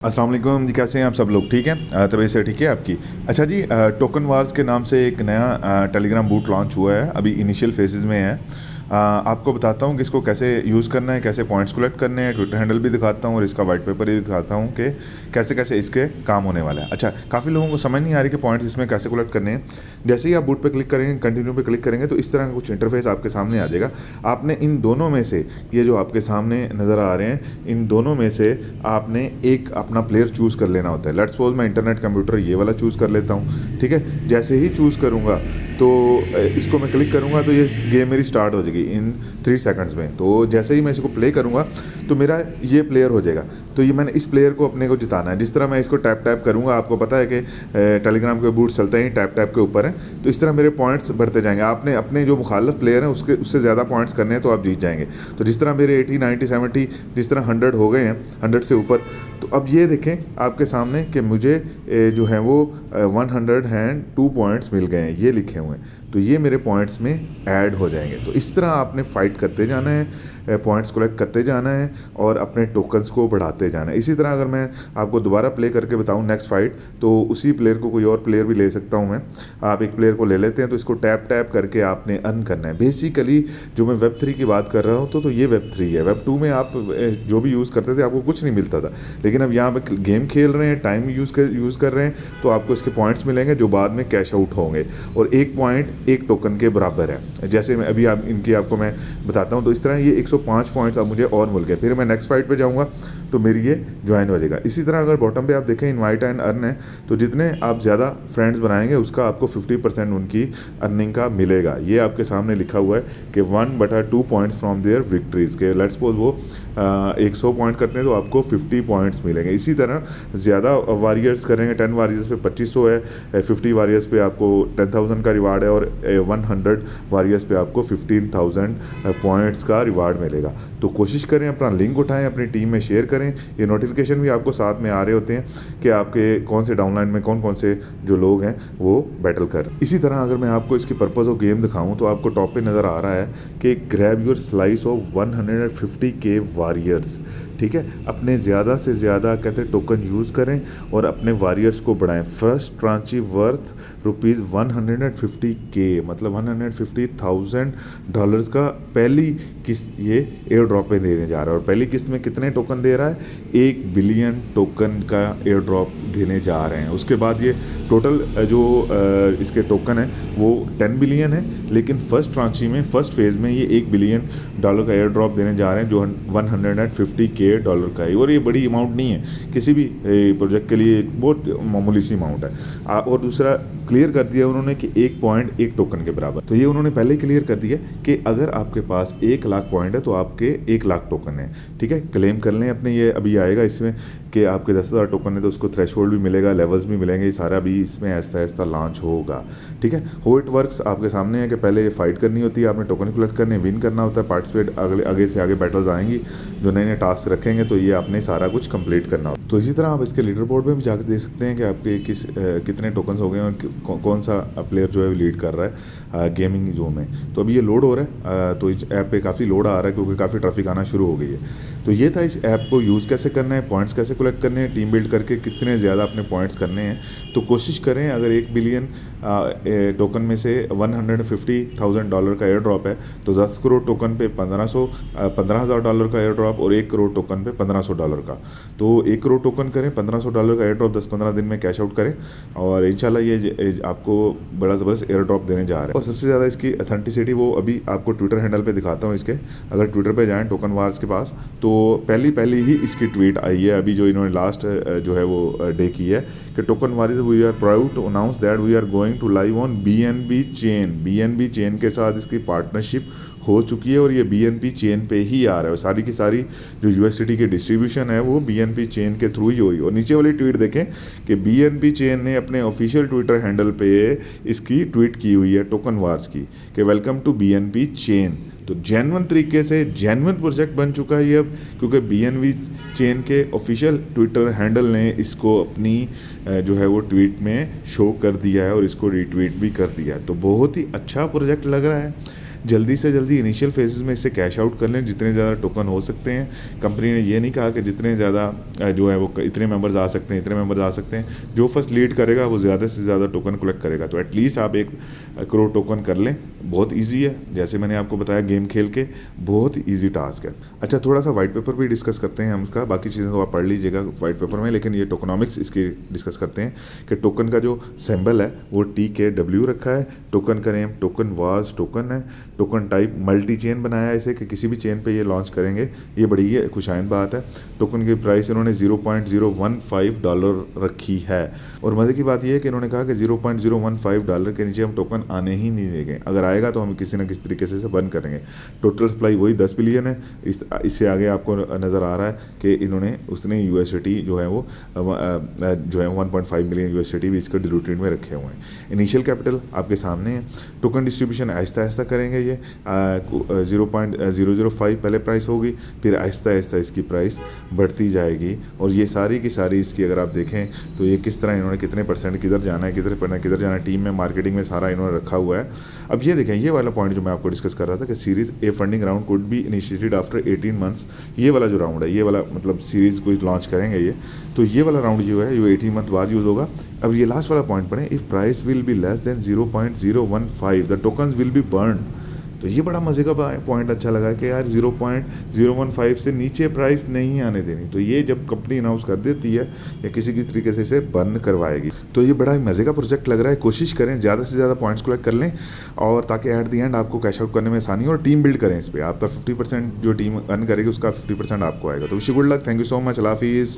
अस्सलाम वालेकुम जी, कैसे हैं आप सब लोग? ठीक हैं, तबीयत से ठीक है आपकी? अच्छा जी, टोकन वार्स के नाम से एक नया टेलीग्राम बूट लॉन्च हुआ है, अभी इनिशियल फेजेस में है। आपको बताता हूँ कि इसको कैसे यूज़ करना है, कैसे पॉइंट्स कलेक्ट करने हैं, ट्विटर हैंडल भी दिखाता हूँ और इसका वाइट पेपर भी दिखाता हूँ कि कैसे कैसे इसके काम होने वाला है। अच्छा, काफ़ी लोगों को समझ नहीं आ रही कि पॉइंट्स इसमें कैसे कलेक्ट करने हैं। जैसे ही आप बूट पे क्लिक करेंगे, कंटिन्यू पे क्लिक करेंगे तो इस तरह का कुछ इंटरफेस आपके सामने आ जाएगा। आपने इन दोनों में से, ये जो आपके सामने नज़र आ रहे हैं, इन दोनों में से आपने एक अपना प्लेयर चूज़ कर लेना होता है। लेट्स सपोज मैं इंटरनेट कंप्यूटर ये वाला चूज़ कर लेता हूँ, ठीक है। जैसे ही चूज़ करूँगा तो इसको मैं क्लिक करूँगा तो ये गेम मेरी स्टार्ट हो जाएगी इन 3 सेकंड्स में। तो जैसे ही मैं इसको प्ले करूँगा तो मेरा ये प्लेयर हो जाएगा। तो ये मैंने इस प्लेयर को अपने को जिताना है। जिस तरह मैं इसको टैप टैप करूँगा, आपको पता है कि टेलीग्राम के बूट चलते ही टैप टैप के ऊपर हैं, तो इस तरह मेरे पॉइंट्स बढ़ते जाएंगे। आपने अपने जो मुखालिफ प्लेयर हैं उससे ज़्यादा पॉइंट्स करने हैं तो आप जीत जाएंगे। तो जिस तरह मेरे 80, 90, 70, जिस तरह 100 हो गए हैं, 100 से ऊपर, तो अब ये देखें आपके सामने कि मुझे जो है वो 102 पॉइंट्स मिल गए हैं, ये लिखे हुए हैं। तो ये मेरे पॉइंट्स में ऐड हो जाएंगे। तो इस तरह आपने फ़ाइट करते जाना है, पॉइंट्स कलेक्ट करते जाना है और अपने टोकन्स को बढ़ाते जाना है। इसी तरह अगर मैं आपको दोबारा प्ले करके बताऊं नेक्स्ट फाइट, तो उसी प्लेयर को कोई और प्लेयर भी ले सकता हूं मैं। आप एक प्लेयर को ले लेते हैं तो इसको टैप टैप करके आपने अर्न करना है। बेसिकली जो मैं वेब 3 की बात कर रहा हूँ तो ये वेब 3 है। वेब 2 में आप जो भी यूज़ करते थे आपको कुछ नहीं मिलता था, लेकिन अब यहाँ पर गेम खेल रहे हैं, टाइम यूज़ कर रहे हैं, तो आपको इसके पॉइंट्स मिलेंगे जो बाद में कैश आउट होंगे। और एक पॉइंट एक टोकन के बराबर है। जैसे मैं अभी आपको मैं बताता हूँ, तो इस तरह ये 105 पॉइंट्स अब मुझे और मिल गए। फिर मैं नेक्स्ट फाइट पे जाऊँगा तो मेरी ये ज्वाइन हो जाएगा। इसी तरह अगर बॉटम पे आप देखें इनवाइट एंड अर्न है, तो जितने आप ज़्यादा फ्रेंड्स बनाएंगे उसका आपको 50% उनकी अर्निंग का मिलेगा। ये आपके सामने लिखा हुआ है कि 1/2 पॉइंट्स फ्रॉम देयर विक्ट्रीज़ के। लेट्स सपोज वो 100 पॉइंट करते हैं तो आपको 50 पॉइंट्स मिलेंगे। इसी तरह ज़्यादा वॉरियर्स करेंगे, 10 वॉरियर्स पे 2500 है, 50 वॉरियर्स पे आपको 10,000 का रिवार्ड है और 100 वॉरियर्स पे आपको 15,000 पॉइंट्स का रिवार्ड मिलेगा। तो कोशिश करें, अपना लिंक उठाएं, अपनी टीम में शेयर करें। ये नोटिफिकेशन भी आपको साथ में आ रहे होते हैं कि आपके कौन से डाउनलाइन में कौन कौन से जो लोग हैं वो बैटल कर रहे हैं। इसी तरह अगर मैं आपको इसकी पर्पज़ ऑफ गेम दिखाऊं तो आपको टॉप पे नज़र आ रहा है कि grab your slice of 150K warriors, ठीक है। अपने ज़्यादा से ज़्यादा कहते हैं टोकन यूज़ करें और अपने वॉरियर्स को बढ़ाएं। फर्स्ट ट्रांची वर्थ ₹150K, मतलब $150,000 का पहली किस्त ये एयर ड्रॉप में देने जा रहा है। और पहली किस्त में कितने टोकन दे रहा है? 1 बिलियन टोकन का एयर ड्रॉप देने जा रहे हैं। उसके बाद ये टोटल जो इसके टोकन है वो 10 बिलियन है, लेकिन फर्स्ट ट्रांची में, फर्स्ट फेज़ में ये $1 बिलियन का एयर ड्रॉप देने जा रहे हैं जो $150K का है। और ये बड़ी अमाउंट नहीं है किसी भी प्रोजेक्ट के लिए, बहुत मामूली सी अमाउंट है। और दूसरा क्लियर कर दिया उन्होंने कि 1 पॉइंट 1 टोकन के बराबर। तो ये उन्होंने पहले ही क्लियर कर दिया कि अगर आपके पास 1 लाख पॉइंट है तो आपके 1 लाख टोकन है, ठीक है। क्लेम कर लें अपने। ये अभी आएगा इसमें कि आपके 10,000 टोकन है तो उसको थ्रेशोल्ड भी मिलेगा, लेवल्स भी मिलेंगे। ये सारा भी इसमें ऐसा ऐसा लॉन्च होगा, ठीक है। हाउ इट वर्क्स आपके सामने है कि पहले फाइट करनी होती है, आपने टोकन कलेक्ट करने, विन करना होता है, पार्टिसिपेट, आगे से आगे बैटल्स आएंगी, जो नए नए टास्क रखेंगे तो ये आपने सारा कुछ कंप्लीट करना होता है। तो इसी तरह आप इसके लीडर बोर्ड में भी जाकर देख सकते हैं कि आपके कितने टोकन्स हो गए और कौन सा प्लेयर जो है लीड कर रहा है गेमिंग जोन में। तो अभी ये लोड हो रहा है, तो इस ऐप पे काफ़ी लोड आ रहा है क्योंकि काफ़ी ट्रैफिक आना शुरू हो गई है। तो ये था इस ऐप को यूज़ कैसे करना है, पॉइंट्स कैसे कलेक्ट करने हैं, टीम बिल्ड करके कितने ज़्यादा अपने पॉइंट्स करने हैं। तो कोशिश करें, अगर 1 बिलियन टोकन में से $150,000 का एयर ड्रॉप है तो 10 करोड़ टोकन पे $15,000 का एयर ड्रॉप और 1 करोड़ टोकन पे $1,500 का। तो 1 करोड़ टोकन करें, $1,500 का एयर ड्रॉप 10-15 दिन में कैश आउट करें और इंशाल्लाह ये आपको बड़ा ज़बरदस्त एयर ड्रॉप देने जा रहा है। और सबसे ज़्यादा इसकी ऑथेंटिसिटी वो अभी आपको ट्विटर हैंडल पे दिखाता हूँ इसके। अगर ट्विटर पे जाएँ टोकन वार्स के पास तो पहली ही इसकी ट्वीट आई है अभी, जो इन्होंने लास्ट जो है वो डे की है कि token wars we are proud to announce that we are going to live on BNB chain के साथ इसकी पार्टनरशिप हो चुकी है और ये BNB चेन पे ही आ रहा है। और सारी की सारी जो USDT की डिस्ट्रीब्यूशन है वो BNB चेन के थ्रू ही हुई। और नीचे वाली ट्वीट देखें कि BNB चेन ने अपने ऑफिशियल ट्विटर हैंडल पे इसकी ट्वीट की हुई है टोकन वार्स की कि वेलकम टू BNB चेन। तो जेन्युइन तरीके से जेन्युइन प्रोजेक्ट बन चुका है ये अब, क्योंकि BNB चेन के ऑफिशियल ट्विटर हैंडल ने इसको अपनी जो है वो ट्वीट में शो कर दिया है और इसको रीट्वीट भी कर दिया है। तो बहुत ही अच्छा प्रोजेक्ट लग रहा है। जल्दी से जल्दी इनिशियल फेजेस में इससे कैश आउट कर लें, जितने ज़्यादा टोकन हो सकते हैं। कंपनी ने ये नहीं कहा कि जितने ज़्यादा जो है वो इतने मेंबर्स आ सकते हैं, इतने मेंबर्स आ सकते हैं। जो फर्स्ट लीड करेगा वो ज़्यादा से ज़्यादा टोकन कलेक्ट करेगा। तो एटलीस्ट आप 1 करोड़ टोकन कर लें, बहुत ईजी है। जैसे मैंने आपको बताया गेम खेल के बहुत ईजी टास्क है। अच्छा, थोड़ा सा वाइट पेपर भी डिस्कस करते हैं हम इसका, बाकी चीज़ें तो आप पढ़ लीजिएगा वाइट पेपर में, लेकिन ये टोकनॉमिक्स इसकी डिस्कस करते हैं कि टोकन का जो सिंबल है वो TKW रखा है, टोकन का नेम टोकन वार्स टोकन है, टोकन टाइप मल्टी चेन बनाया है इसे कि किसी भी चेन पे ये लॉन्च करेंगे, ये बड़ी ही खुशाइन बात है। टोकन की प्राइस इन्होंने $0.015 रखी है, और मज़े की बात ये है कि इन्होंने कहा कि $0.015 के नीचे हम टोकन आने ही नहीं देंगे, अगर आएगा तो हम किसी न किसी तरीके से बंद करेंगे। टोटल सप्लाई वही 10 बिलियन है। इससे आगे आपको नज़र आ रहा है कि इन्होंने उसने USDT जो है वो 1.5 मिलियन USDT भी इसके डिलूटेड में रखे हुए हैं। इनिशियल कैपिटल आपके सामने है। टोकन डिस्ट्रीब्यूशन आहिस्ता आहिस्ता करेंगे, ये 0.005 पहले प्राइस होगी, फिर आहिस्ता आहिस्ता इसकी प्राइस बढ़ती जाएगी। और ये सारी की सारी इसकी अगर आप देखें तो ये किस तरह इन्होंने कितने परसेंट किधर जाना है, किधर जाना है, टीम में मार्केटिंग में सारा इन्होंने रखा हुआ है। अब ये देखें, ये वाला पॉइंट जो मैं आपको डिस्कस कर रहा था कि series A funding round could be initiated after 18 months. ये वाला जो राउंड है, ये वाला मतलब सीरीज़ को लॉन्च करेंगे ये, तो ये वाला राउंड जो है ये 18 मंथ बाद यूज़ होगा। अब ये लास्ट वाला पॉइंट पढ़ें, if price will be less than 0.015 the tokens will be burn. तो ये बड़ा मज़े का पॉइंट अच्छा लगा कि यार 0.015 से नीचे प्राइस नहीं आने देनी। तो ये जब कंपनी अनाउंस कर देती है या किसी की तरीके से इसे बर्न करवाएगी, तो ये बड़ा मज़े का प्रोजेक्ट लग रहा है। कोशिश करें ज़्यादा से ज़्यादा पॉइंट्स कलेक्ट कर लें, और ताकि एट द एंड आपको कैश आउट करने में आसानी हो, और टीम बिल्ड करें इस पर। आपका 50% जो टीम अर्न करेगी उसका 50% आपको आएगा। तो wish you good luck, thank you so much, अल्लाह हाफिज़।